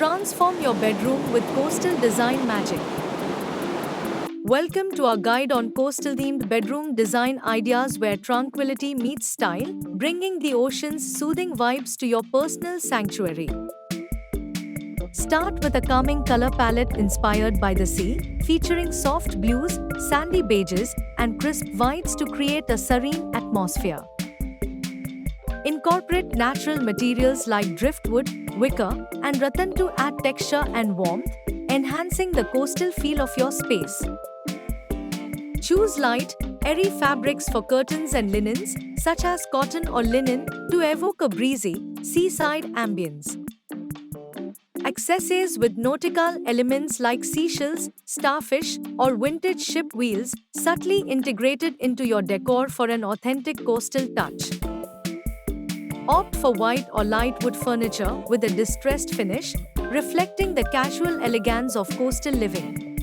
Transform your bedroom with coastal design magic. Welcome to our guide on coastal themed bedroom design ideas where tranquility meets style, bringing the ocean's soothing vibes to your personal sanctuary. Start with a calming color palette inspired by the sea, featuring soft blues, sandy beiges, and crisp whites to create a serene atmosphere. Incorporate natural materials like driftwood, wicker, and rattan to add texture and warmth, enhancing the coastal feel of your space. Choose light, airy fabrics for curtains and linens, such as cotton or linen, to evoke a breezy, seaside ambience. Accessories with nautical elements like seashells, starfish, or vintage ship wheels, subtly integrated into your decor for an authentic coastal touch. Opt for white or light wood furniture with a distressed finish, reflecting the casual elegance of coastal living.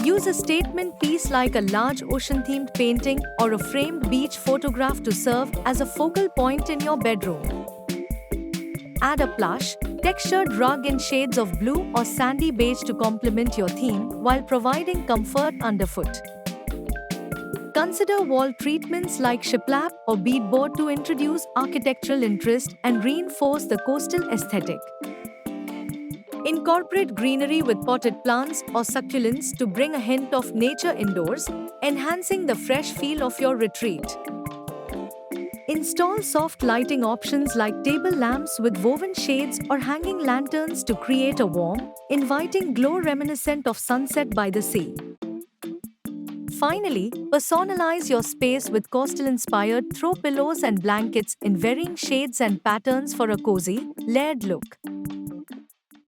Use a statement piece like a large ocean-themed painting or a framed beach photograph to serve as a focal point in your bedroom. Add a plush, textured rug in shades of blue or sandy beige to complement your theme while providing comfort underfoot. Consider wall treatments like shiplap or beadboard to introduce architectural interest and reinforce the coastal aesthetic. Incorporate greenery with potted plants or succulents to bring a hint of nature indoors, enhancing the fresh feel of your retreat. Install soft lighting options like table lamps with woven shades or hanging lanterns to create a warm, inviting glow reminiscent of sunset by the sea. Finally, personalize your space with coastal-inspired throw pillows and blankets in varying shades and patterns for a cozy, layered look.